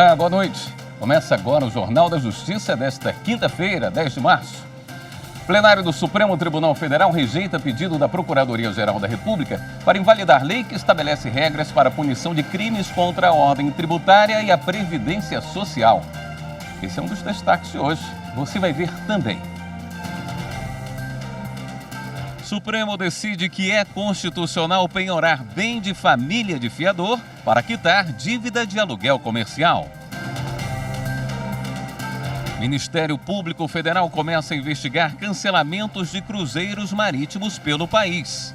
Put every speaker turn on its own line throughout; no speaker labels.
Olá, boa noite. Começa agora o Jornal da Justiça desta quinta-feira, 10 de março. O plenário do Supremo Tribunal Federal rejeita pedido da Procuradoria-Geral da República para invalidar lei que estabelece regras para a punição de crimes contra a ordem tributária e a Previdência Social. Esse é um dos destaques de hoje. Você vai ver também. Supremo decide que é constitucional penhorar bem de família de fiador para quitar dívida de aluguel comercial. Ministério Público Federal começa a investigar cancelamentos de cruzeiros marítimos pelo país.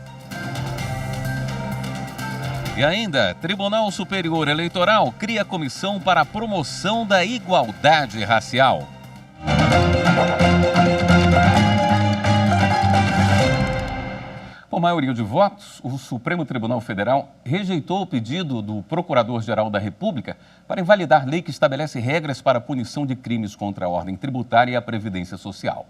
E ainda, Tribunal Superior Eleitoral cria comissão para a promoção da igualdade racial. Por maioria de votos, o Supremo Tribunal Federal rejeitou o pedido do Procurador-Geral da República para invalidar lei que estabelece regras para a punição de crimes contra a ordem tributária e a Previdência Social.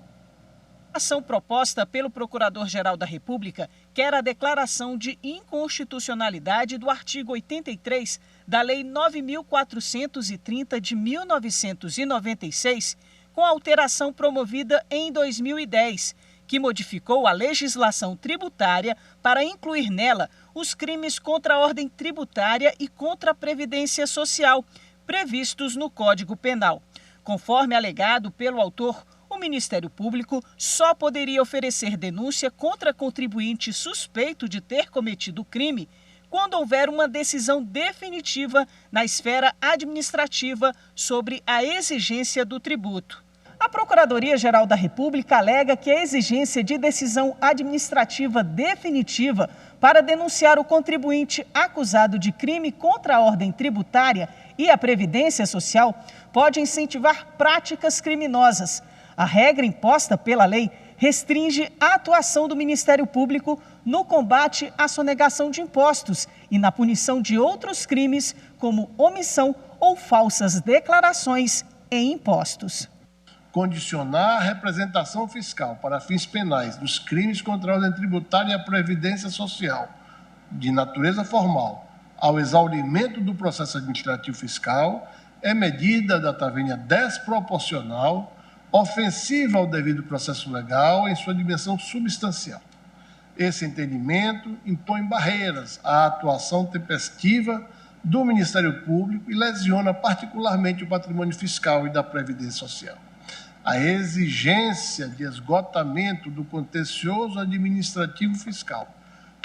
A ação proposta pelo Procurador-Geral da República quer a declaração de inconstitucionalidade do artigo 83 da Lei 9.430 de 1996, com alteração promovida em 2010, que modificou a legislação tributária para incluir nela os crimes contra a ordem tributária e contra a Previdência Social, previstos no Código Penal. Conforme alegado pelo autor, o Ministério Público só poderia oferecer denúncia contra contribuinte suspeito de ter cometido o crime quando houver uma decisão definitiva na esfera administrativa sobre a exigência do tributo. A Procuradoria-Geral da República alega que a exigência de decisão administrativa definitiva para denunciar o contribuinte acusado de crime contra a ordem tributária e a Previdência Social pode incentivar práticas criminosas. A regra imposta pela lei restringe a atuação do Ministério Público no combate à sonegação de impostos e na punição de outros crimes, como omissão ou falsas declarações em impostos.
Condicionar a representação fiscal para fins penais dos crimes contra a ordem tributária e a Previdência Social, de natureza formal, ao exaurimento do processo administrativo fiscal, é medida da tavenha desproporcional, ofensiva ao devido processo legal em sua dimensão substancial. Esse entendimento impõe barreiras à atuação tempestiva do Ministério Público e lesiona particularmente o patrimônio fiscal e da Previdência Social. A exigência de esgotamento do contencioso administrativo fiscal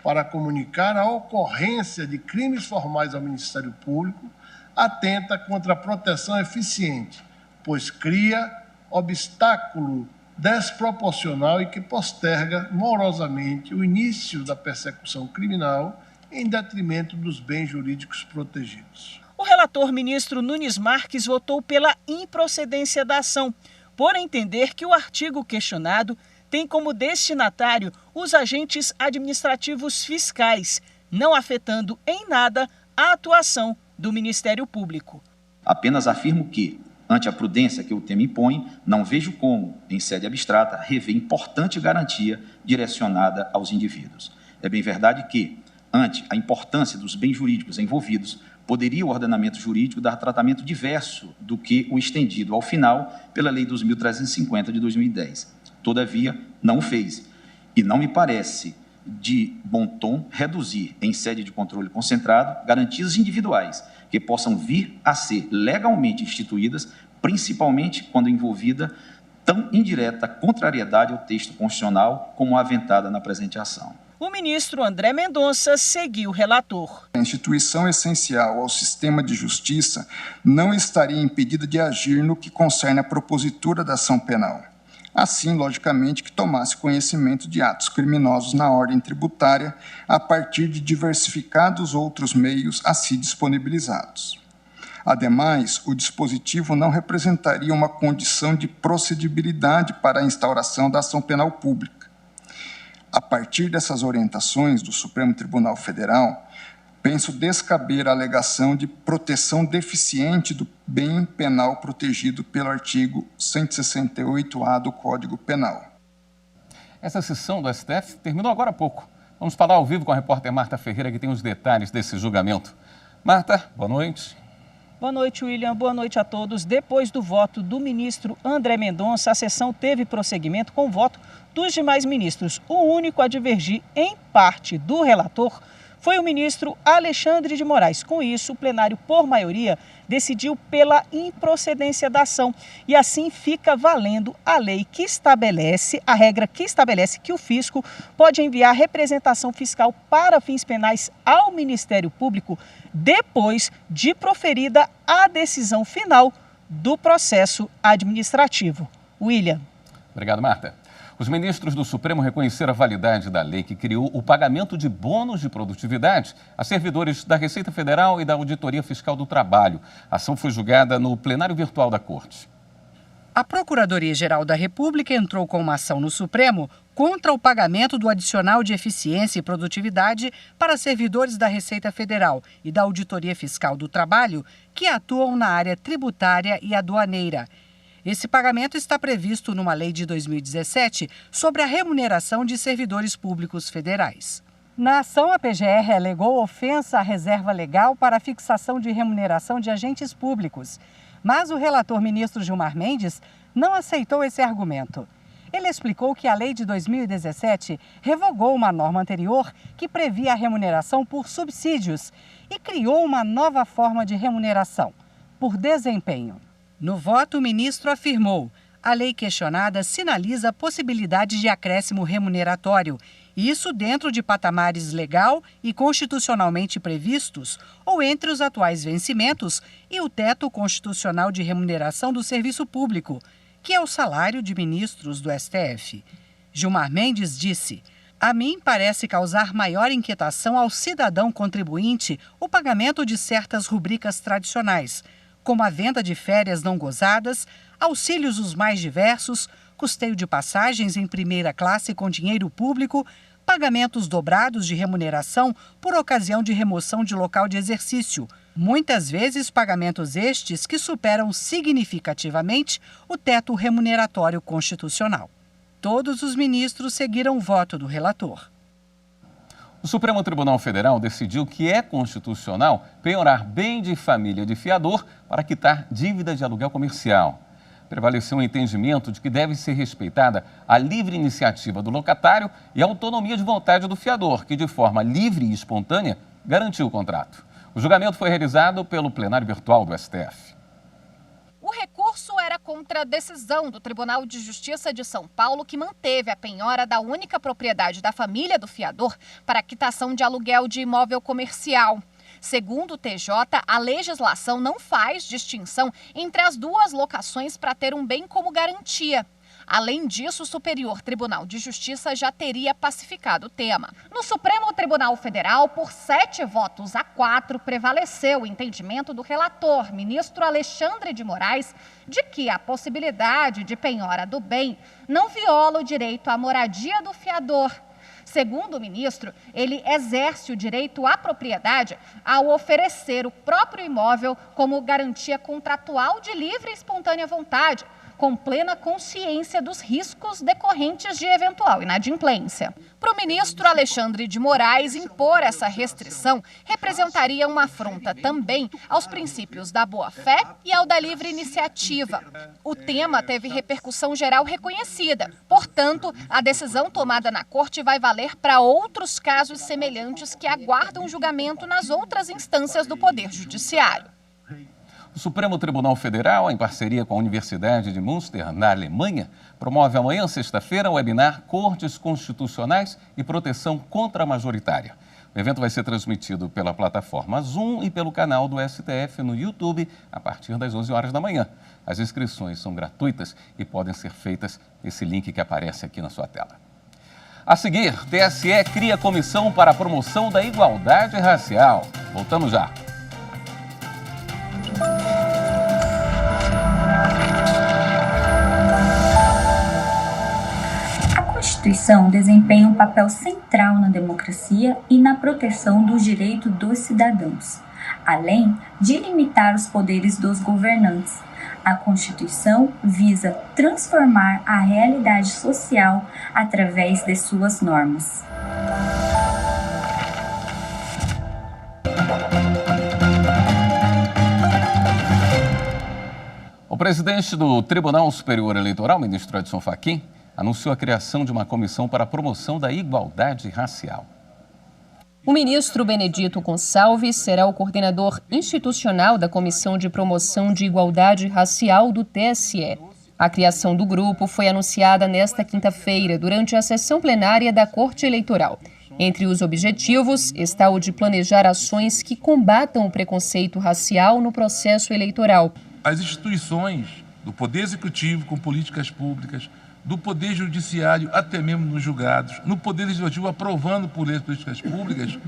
para comunicar a ocorrência de crimes formais ao Ministério Público atenta contra a proteção eficiente, pois cria obstáculo desproporcional e que posterga morosamente o início da persecução criminal em detrimento dos bens jurídicos protegidos.
O relator ministro Nunes Marques votou pela improcedência da ação, por entender que o artigo questionado tem como destinatário os agentes administrativos fiscais, não afetando em nada a atuação do Ministério Público.
Apenas afirmo que, ante a prudência que o tema impõe, não vejo como, em sede abstrata, rever importante garantia direcionada aos indivíduos. É bem verdade que, ante a importância dos bens jurídicos envolvidos, poderia o ordenamento jurídico dar tratamento diverso do que o estendido ao final pela Lei 2.350 de 2010. Todavia, não o fez. E não me parece de bom tom reduzir, em sede de controle concentrado, garantias individuais que possam vir a ser legalmente instituídas, principalmente quando envolvida tão indireta contrariedade ao texto constitucional como a aventada na presente ação.
O ministro André Mendonça seguiu o relator.
A instituição essencial ao sistema de justiça não estaria impedida de agir no que concerne a propositura da ação penal. Assim, logicamente, que tomasse conhecimento de atos criminosos na ordem tributária a partir de diversificados outros meios a si disponibilizados. Ademais, o dispositivo não representaria uma condição de procedibilidade para a instauração da ação penal pública. A partir dessas orientações do Supremo Tribunal Federal, penso descaber a alegação de proteção deficiente do bem penal protegido pelo artigo 168-A do Código Penal.
Essa sessão do STF terminou agora há pouco. Vamos falar ao vivo com a repórter Marta Ferreira, que tem os detalhes desse julgamento. Marta, boa noite.
Boa noite, William. Boa noite a todos. Depois do voto do ministro André Mendonça, a sessão teve prosseguimento com o voto dos demais ministros. O único a divergir em parte do relator foi o ministro Alexandre de Moraes. Com isso, o plenário, por maioria, decidiu pela improcedência da ação. E assim fica valendo a lei que estabelece, a regra que estabelece que o fisco pode enviar representação fiscal para fins penais ao Ministério Público depois de proferida a decisão final do processo administrativo. William.
Obrigado, Marta. Os ministros do Supremo reconheceram a validade da lei que criou o pagamento de bônus de produtividade a servidores da Receita Federal e da Auditoria Fiscal do Trabalho. A ação foi julgada no plenário virtual da Corte.
A Procuradoria-Geral da República entrou com uma ação no Supremo contra o pagamento do adicional de eficiência e produtividade para servidores da Receita Federal e da Auditoria Fiscal do Trabalho que atuam na área tributária e aduaneira. Esse pagamento está previsto numa lei de 2017 sobre a remuneração de servidores públicos federais. Na ação, a PGR alegou ofensa à reserva legal para a fixação de remuneração de agentes públicos. Mas o relator ministro Gilmar Mendes não aceitou esse argumento. Ele explicou que a lei de 2017 revogou uma norma anterior que previa a remuneração por subsídios e criou uma nova forma de remuneração, por desempenho. No voto, o ministro afirmou: a lei questionada sinaliza a possibilidade de acréscimo remuneratório, isso dentro de patamares legal e constitucionalmente previstos ou entre os atuais vencimentos e o teto constitucional de remuneração do serviço público, que é o salário de ministros do STF. Gilmar Mendes disse: a mim parece causar maior inquietação ao cidadão contribuinte o pagamento de certas rubricas tradicionais, como a venda de férias não gozadas, auxílios os mais diversos, custeio de passagens em primeira classe com dinheiro público, pagamentos dobrados de remuneração por ocasião de remoção de local de exercício, muitas vezes pagamentos estes que superam significativamente o teto remuneratório constitucional. Todos os ministros seguiram o voto do relator.
O Supremo Tribunal Federal decidiu que é constitucional penhorar bem de família de fiador para quitar dívida de aluguel comercial. Prevaleceu o entendimento de que deve ser respeitada a livre iniciativa do locatário e a autonomia de vontade do fiador, que de forma livre e espontânea garantiu o contrato. O julgamento foi realizado pelo plenário virtual do STF.
O recurso era contra a decisão do Tribunal de Justiça de São Paulo, que manteve a penhora da única propriedade da família do fiador para a quitação de aluguel de imóvel comercial. Segundo o TJ, a legislação não faz distinção entre as duas locações para ter um bem como garantia. Além disso, o Superior Tribunal de Justiça já teria pacificado o tema. No Supremo Tribunal Federal, por 7-4, prevaleceu o entendimento do relator, ministro Alexandre de Moraes, de que a possibilidade de penhora do bem não viola o direito à moradia do fiador. Segundo o ministro, ele exerce o direito à propriedade ao oferecer o próprio imóvel como garantia contratual de livre e espontânea vontade, com plena consciência dos riscos decorrentes de eventual inadimplência. Para o ministro Alexandre de Moraes, impor essa restrição representaria uma afronta também aos princípios da boa-fé e ao da livre iniciativa. O tema teve repercussão geral reconhecida. Portanto, a decisão tomada na Corte vai valer para outros casos semelhantes que aguardam julgamento nas outras instâncias do Poder Judiciário.
O Supremo Tribunal Federal, em parceria com a Universidade de Münster, na Alemanha, promove amanhã, sexta-feira, o webinar Cortes Constitucionais e Proteção Contra-Majoritária. O evento vai ser transmitido pela plataforma Zoom e pelo canal do STF no YouTube a partir das 11 horas da manhã. As inscrições são gratuitas e podem ser feitas nesse link que aparece aqui na sua tela. A seguir, TSE cria comissão para a promoção da igualdade racial. Voltamos já.
A Constituição desempenha um papel central na democracia e na proteção dos direitos dos cidadãos, além de limitar os poderes dos governantes. A Constituição visa transformar a realidade social através de suas normas.
presidente do Tribunal Superior Eleitoral, ministro Edson Fachin, anunciou a criação de uma comissão para a promoção da igualdade racial.
O ministro Benedito Gonçalves será o coordenador institucional da Comissão de Promoção de Igualdade Racial do TSE. A criação do grupo foi anunciada nesta quinta-feira, durante a sessão plenária da Corte Eleitoral. Entre os objetivos está o de planejar ações que combatam o preconceito racial no processo eleitoral.
As instituições do Poder Executivo com políticas públicas, do Poder Judiciário até mesmo nos julgados, no Poder Legislativo aprovando políticas públicas,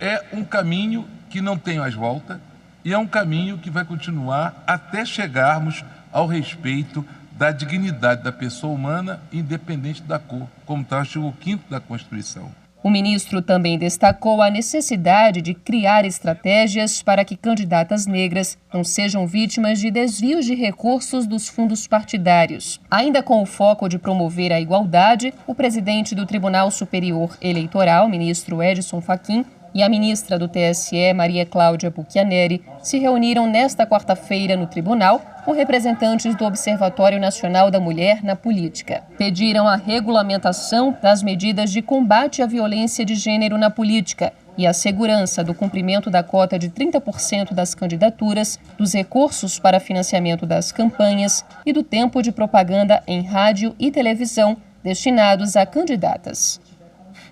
é um caminho que não tem mais volta e é um caminho que vai continuar até chegarmos ao respeito da dignidade da pessoa humana, independente da cor, como está o artigo 5º da Constituição.
O ministro também destacou a necessidade de criar estratégias para que candidatas negras não sejam vítimas de desvios de recursos dos fundos partidários. Ainda com o foco de promover a igualdade, o presidente do Tribunal Superior Eleitoral, ministro Edson Fachin, e a ministra do TSE, Maria Cláudia Buchianeri, se reuniram nesta quarta-feira no tribunal com representantes do Observatório Nacional da Mulher na Política. Pediram a regulamentação das medidas de combate à violência de gênero na política e a segurança do cumprimento da cota de 30% das candidaturas, dos recursos para financiamento das campanhas e do tempo de propaganda em rádio e televisão destinados a candidatas.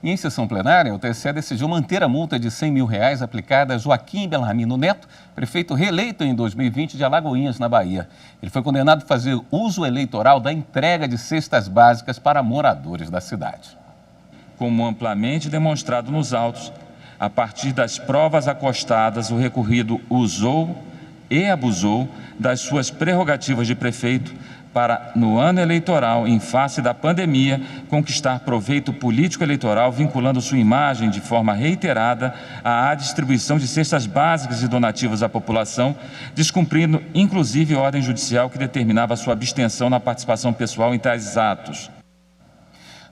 E em sessão plenária, o TSE decidiu manter a multa de R$100 mil aplicada a Joaquim Bellarmino Neto, prefeito reeleito em 2020 de Alagoinhas, na Bahia. Ele foi condenado a fazer uso eleitoral da entrega de cestas básicas para moradores da cidade.
Como amplamente demonstrado nos autos, a partir das provas acostadas, o recorrido usou e abusou das suas prerrogativas de prefeito para, no ano eleitoral, em face da pandemia, conquistar proveito político-eleitoral, vinculando sua imagem de forma reiterada à distribuição de cestas básicas e donativos à população, descumprindo, inclusive, ordem judicial que determinava sua abstenção na participação pessoal em tais atos.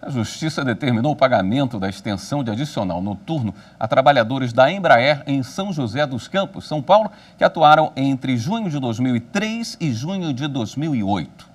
A Justiça determinou o pagamento da extensão de adicional noturno a trabalhadores da Embraer em São José dos Campos, São Paulo, que atuaram entre junho de 2003 e junho de 2008.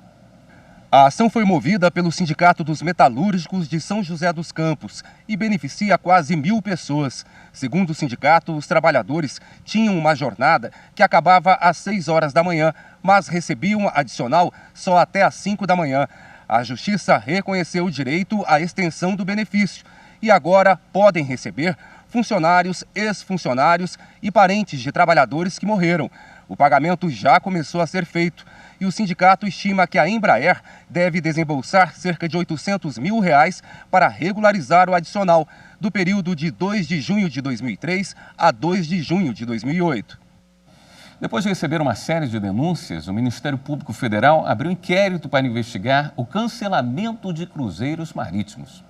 A ação foi movida pelo Sindicato dos Metalúrgicos de São José dos Campos e beneficia quase 1.000 pessoas. Segundo o sindicato, os trabalhadores tinham uma jornada que acabava às 6 horas da manhã, mas recebiam adicional só até às 5 da manhã. A Justiça reconheceu o direito à extensão do benefício e agora podem receber funcionários, ex-funcionários e parentes de trabalhadores que morreram. O pagamento já começou a ser feito e o sindicato estima que a Embraer deve desembolsar cerca de R$800 mil para regularizar o adicional do período de 2 de junho de 2003 a 2 de junho de 2008.
Depois de receber uma série de denúncias, o Ministério Público Federal abriu inquérito para investigar o cancelamento de cruzeiros marítimos.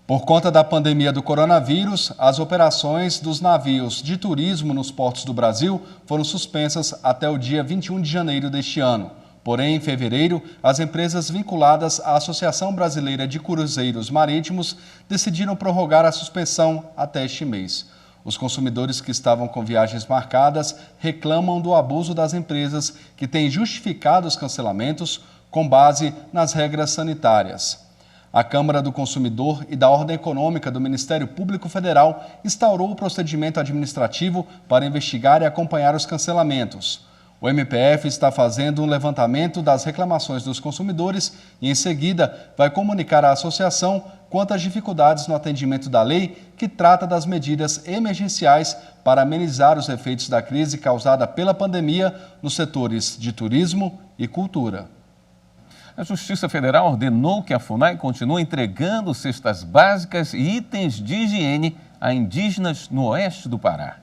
Por conta da pandemia do coronavírus, as operações dos navios de turismo nos portos do Brasil foram suspensas até o dia 21 de janeiro deste ano. Porém, em fevereiro, as empresas vinculadas à Associação Brasileira de Cruzeiros Marítimos decidiram prorrogar a suspensão até este mês. Os consumidores que estavam com viagens marcadas reclamam do abuso das empresas que têm justificado os cancelamentos com base nas regras sanitárias. A Câmara do Consumidor e da Ordem Econômica do Ministério Público Federal instaurou o procedimento administrativo para investigar e acompanhar os cancelamentos. O MPF está fazendo um levantamento das reclamações dos consumidores e, em seguida, vai comunicar à associação quanto às dificuldades no atendimento da lei que trata das medidas emergenciais para amenizar os efeitos da crise causada pela pandemia nos setores de turismo e cultura.
A Justiça Federal ordenou que a FUNAI continue entregando cestas básicas e itens de higiene a indígenas no oeste do Pará.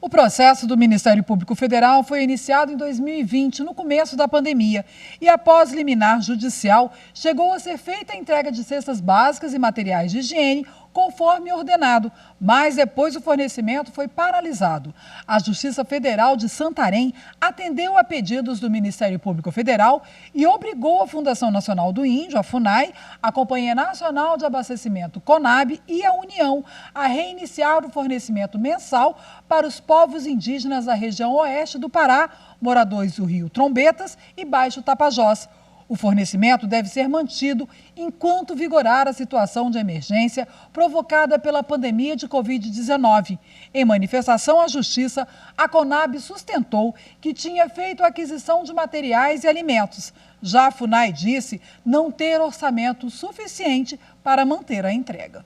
O processo do Ministério Público Federal foi iniciado em 2020, no começo da pandemia, e após liminar judicial, chegou a ser feita a entrega de cestas básicas e materiais de higiene conforme ordenado, mas depois o fornecimento foi paralisado. A Justiça Federal de Santarém atendeu a pedidos do Ministério Público Federal e obrigou a Fundação Nacional do Índio, a FUNAI, a Companhia Nacional de Abastecimento, CONAB, e a União a reiniciar o fornecimento mensal para os povos indígenas da região oeste do Pará, moradores do Rio Trombetas e Baixo Tapajós. O fornecimento deve ser mantido enquanto vigorar a situação de emergência provocada pela pandemia de Covid-19. Em manifestação à Justiça, a CONAB sustentou que tinha feito a aquisição de materiais e alimentos. Já a FUNAI disse não ter orçamento suficiente para manter a entrega.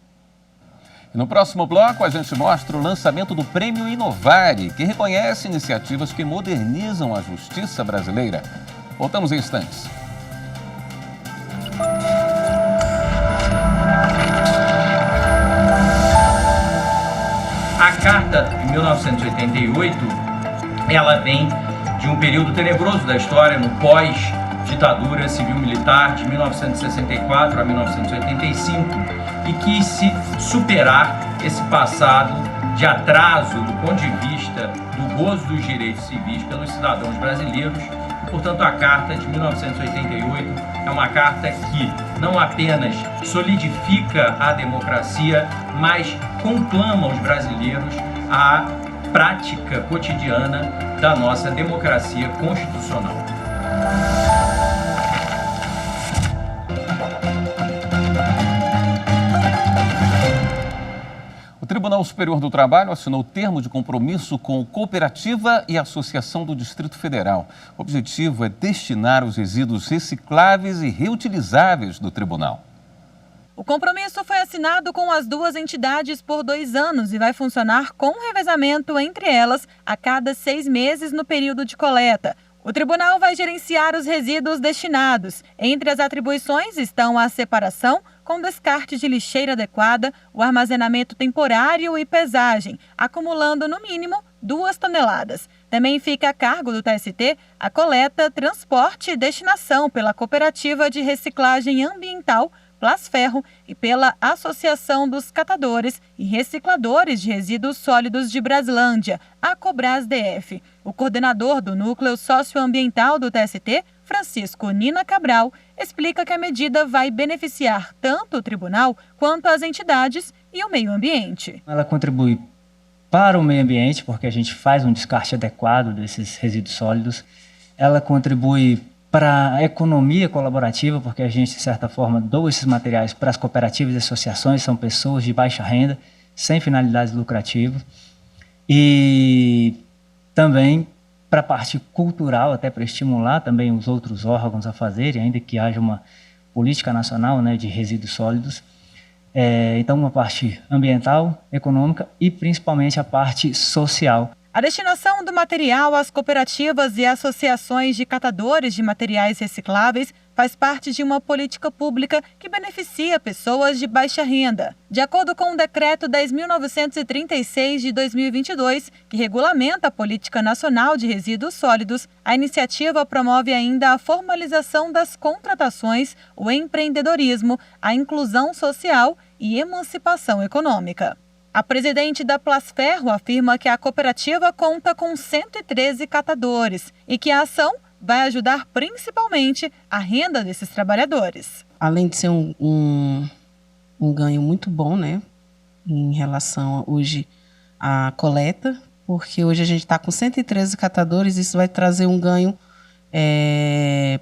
No próximo bloco, a gente mostra o lançamento do Prêmio Inovare, que reconhece iniciativas que modernizam a justiça brasileira. Voltamos em instantes.
A Carta de 1988, ela vem de um período tenebroso da história, no pós-ditadura civil-militar de 1964 a 1985, e quis se superar esse passado de atraso do ponto de vista do gozo dos direitos civis pelos cidadãos brasileiros. E, portanto, a Carta de 1988 é uma carta que não apenas solidifica a democracia, mas conclama os brasileiros à prática cotidiana da nossa democracia constitucional.
O Tribunal Superior do Trabalho assinou termo de compromisso com Cooperativa e Associação do Distrito Federal. O objetivo é destinar os resíduos recicláveis e reutilizáveis do tribunal.
O compromisso foi assinado com as duas entidades por 2 anos e vai funcionar com revezamento entre elas a cada 6 meses no período de coleta. O tribunal vai gerenciar os resíduos destinados. Entre as atribuições estão a separação, com descarte de lixeira adequada, o armazenamento temporário e pesagem, acumulando no mínimo 2 toneladas. Também fica a cargo do TST a coleta, transporte e destinação pela Cooperativa de Reciclagem Ambiental Plasferro e pela Associação dos Catadores e Recicladores de Resíduos Sólidos de Braslândia, a Cobrasdf. O coordenador do Núcleo Socioambiental do TST, Francisco Nina Cabral, explica que a medida vai beneficiar tanto o tribunal quanto as entidades e o meio ambiente.
Ela contribui para o meio ambiente, porque a gente faz um descarte adequado desses resíduos sólidos. Ela contribui para a economia colaborativa, porque a gente, de certa forma, doa esses materiais para as cooperativas e associações, são pessoas de baixa renda, sem finalidades lucrativas. E também para a parte cultural, até para estimular também os outros órgãos a fazerem, ainda que haja uma política nacional, né, de resíduos sólidos. Então, uma parte ambiental, econômica e principalmente a parte social.
A destinação do material às cooperativas e associações de catadores de materiais recicláveis faz parte de uma política pública que beneficia pessoas de baixa renda. De acordo com o Decreto 10.936 de 2022, que regulamenta a Política Nacional de Resíduos Sólidos, a iniciativa promove ainda a formalização das contratações, o empreendedorismo, a inclusão social e emancipação econômica. A presidente da Plasferro afirma que a cooperativa conta com 113 catadores e que a ação vai ajudar principalmente a renda desses trabalhadores.
Além de ser um ganho muito bom, né, em relação hoje à coleta, porque hoje a gente está com 113 catadores, isso vai trazer um ganho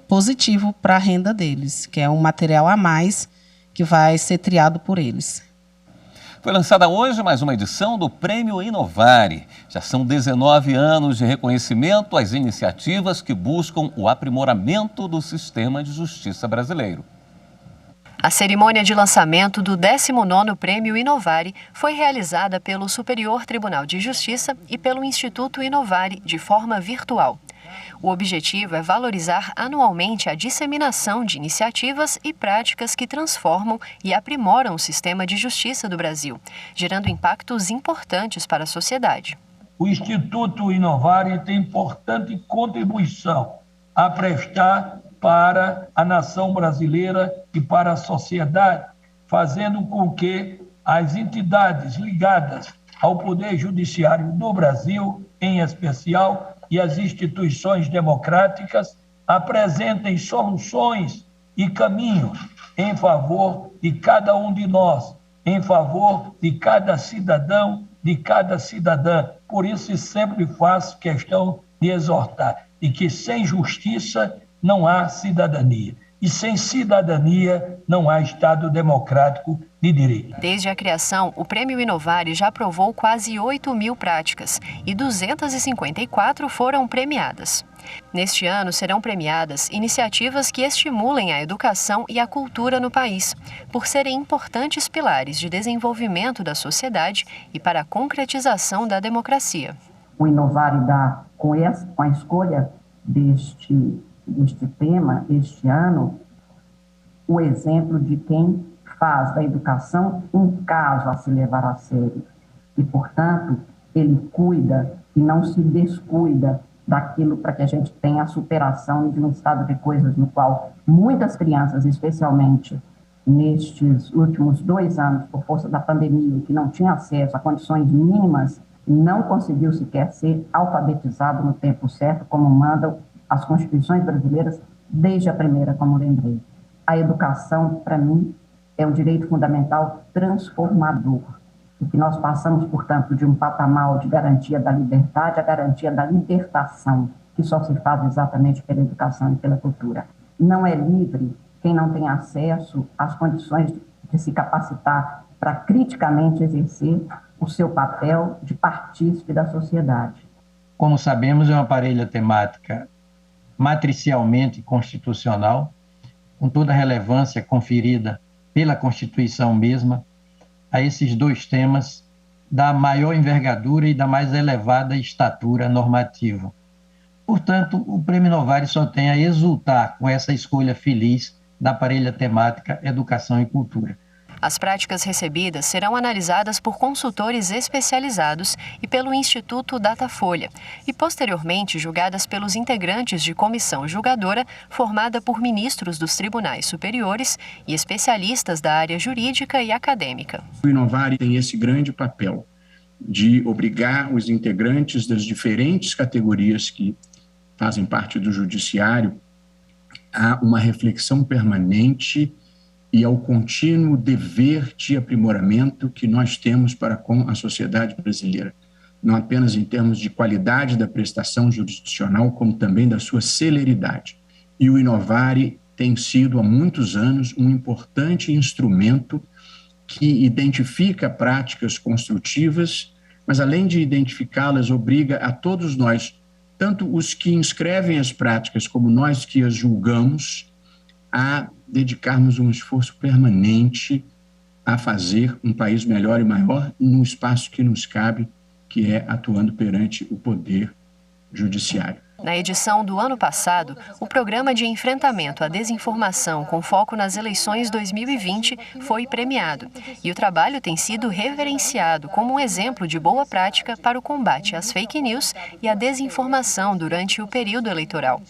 positivo para a renda deles, que é um material a mais que vai ser triado por eles.
Foi lançada hoje mais uma edição do Prêmio Inovare. Já são 19 anos de reconhecimento às iniciativas que buscam o aprimoramento do sistema de justiça brasileiro.
A cerimônia de lançamento do 19º Prêmio Inovare foi realizada pelo Superior Tribunal de Justiça e pelo Instituto Inovare de forma virtual. O objetivo é valorizar anualmente a disseminação de iniciativas e práticas que transformam e aprimoram o sistema de justiça do Brasil, gerando impactos importantes para a sociedade.
O Instituto Inovare tem importante contribuição a prestar para a nação brasileira e para a sociedade, fazendo com que as entidades ligadas ao Poder Judiciário do Brasil, em especial, e as instituições democráticas apresentem soluções e caminhos em favor de cada um de nós, em favor de cada cidadão, de cada cidadã. Por isso, sempre faço questão de exortar de que sem justiça não há cidadania. E sem cidadania não há Estado democrático de direito.
Desde a criação, o Prêmio Inovari já aprovou quase 8.000 práticas e 254 foram premiadas. Neste ano serão premiadas iniciativas que estimulem a educação e a cultura no país, por serem importantes pilares de desenvolvimento da sociedade e para a concretização da democracia.
O Inovari dá, com a escolha deste tema, este ano, o exemplo de quem faz da educação um caso a se levar a sério. E, portanto, ele cuida e não se descuida daquilo para que a gente tenha a superação de um estado de coisas no qual muitas crianças, especialmente nestes últimos 2 anos, por força da pandemia, que não tinha acesso a condições mínimas, não conseguiu sequer ser alfabetizado no tempo certo, como mandam as constituições brasileiras, desde a primeira, como lembrei. A educação, para mim, é um direito fundamental transformador. E que nós passamos, portanto, de um patamar de garantia da liberdade à garantia da libertação, que só se faz exatamente pela educação e pela cultura. Não é livre quem não tem acesso às condições de se capacitar para criticamente exercer o seu papel de partícipe da sociedade.
Como sabemos, é uma parelha temática matricialmente constitucional, com toda a relevância conferida pela Constituição mesma a esses 2 temas da maior envergadura e da mais elevada estatura normativa. Portanto, o Prêmio Inovari só tem a exultar com essa escolha feliz da parelha temática Educação e Cultura.
As práticas recebidas serão analisadas por consultores especializados e pelo Instituto Datafolha e, posteriormente, julgadas pelos integrantes de comissão julgadora formada por ministros dos tribunais superiores e especialistas da área jurídica e acadêmica.
O Inovari tem esse grande papel de obrigar os integrantes das diferentes categorias que fazem parte do judiciário a uma reflexão permanente e ao contínuo dever de aprimoramento que nós temos para com a sociedade brasileira, não apenas em termos de qualidade da prestação jurisdicional, como também da sua celeridade. E o Inovari tem sido, há muitos anos, um importante instrumento que identifica práticas construtivas, mas, além de identificá-las, obriga a todos nós, tanto os que inscrevem as práticas como nós que as julgamos, a dedicarmos um esforço permanente a fazer um país melhor e maior no espaço que nos cabe, que é atuando perante o Poder Judiciário.
Na edição do ano passado, o Programa de Enfrentamento à Desinformação com foco nas eleições 2020 foi premiado e o trabalho tem sido reverenciado como um exemplo de boa prática para o combate às fake news e à desinformação durante o período eleitoral.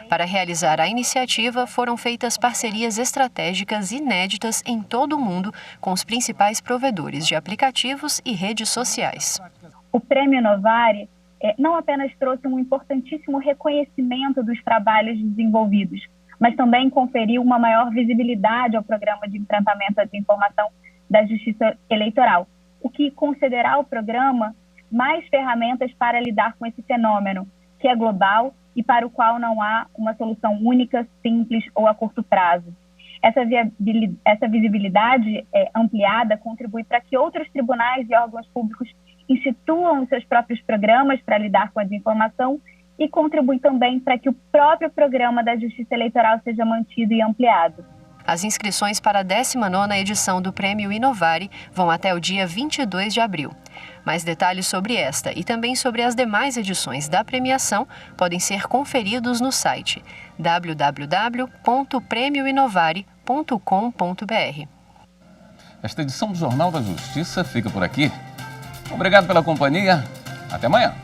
Para realizar a iniciativa, foram feitas parcerias estratégicas inéditas em todo o mundo com os principais provedores de aplicativos e redes sociais.
O Prêmio Inovari não apenas trouxe um importantíssimo reconhecimento dos trabalhos desenvolvidos, mas também conferiu uma maior visibilidade ao Programa de Enfrentamento à Desinformação da Justiça Eleitoral, o que concederá ao programa mais ferramentas para lidar com esse fenômeno, que é global e para o qual não há uma solução única, simples ou a curto prazo. Essa visibilidade ampliada contribui para que outros tribunais e órgãos públicos instituam os seus próprios programas para lidar com a desinformação e contribui também para que o próprio programa da Justiça Eleitoral seja mantido e ampliado.
As inscrições para a 19ª edição do Prêmio Inovari vão até o dia 22 de abril. Mais detalhes sobre esta e também sobre as demais edições da premiação podem ser conferidos no site www.premioinovari.com.br.
Esta edição do Jornal da Justiça fica por aqui. Obrigado pela companhia. Até amanhã.